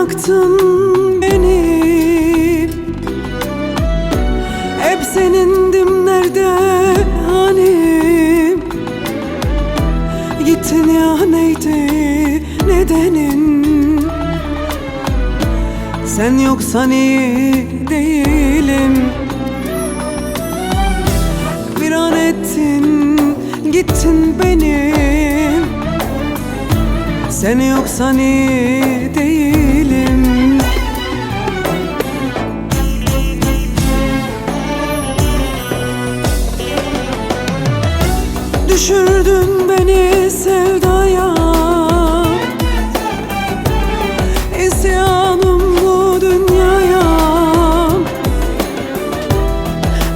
bıraktın beni. Hep senindim, nerede hani? Gittin ya, neydi nedenin? Sen yoksan iyi değilim. Bir an ettin, gittin beni. Sen yoksan iyi değilim. Düşürdün beni sevdaya. İsyanım bu dünyaya.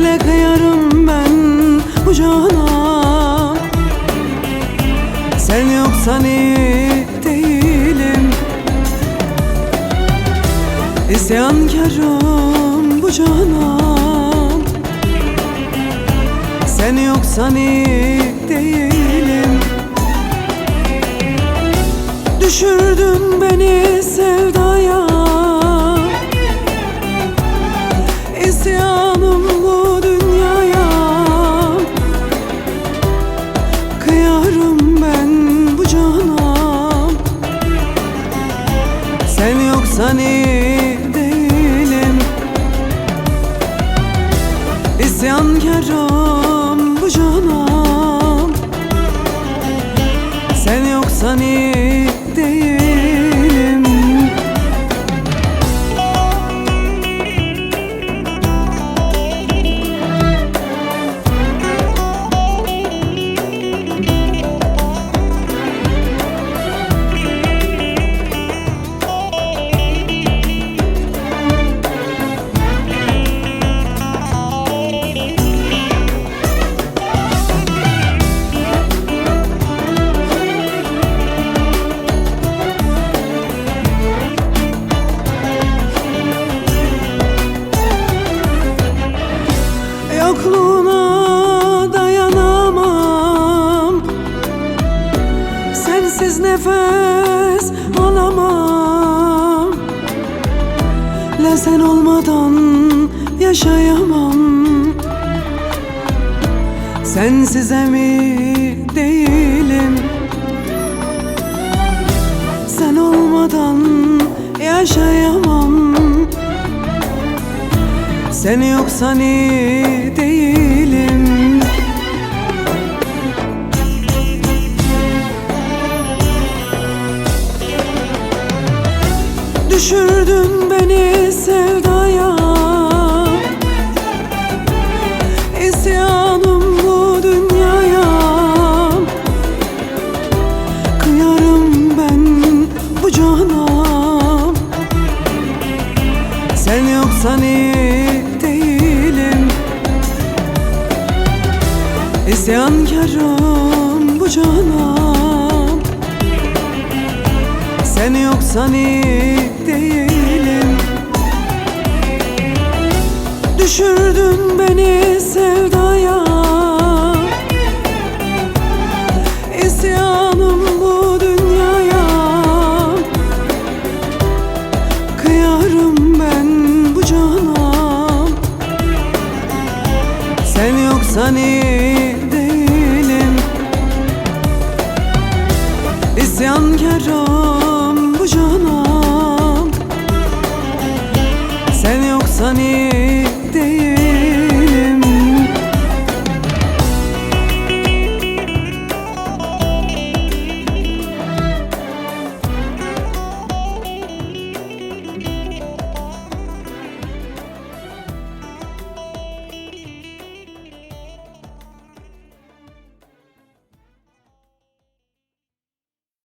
Ne kıyarım ben bu cana. Sen yoksan iyi değilim. İsyankarım bu cana. Sen yoksan iyi değilim. Düşürdün beni sevdaya. İsyanım bu dünyaya. Kıyarım ben bu cana. Sen yoksan iyi değilim. İsyankarım bu cana. Sen yoksan iyi değilim. Yokluğuna dayanamam. Sensiz nefes alamam. Le sen olmadan yaşayamam. Sensiz emin değilim. Sen olmadan yaşayamam. Sen yoksan iyi değilim. Düşürdün beni sevdaya. İsyanım bu dünyaya. Kıyarım ben bu cana. Sen yoksan iyi değilim. İsyankarım bu cana. Sen yoksan iyi değilim. Düşürdün beni sevdaya.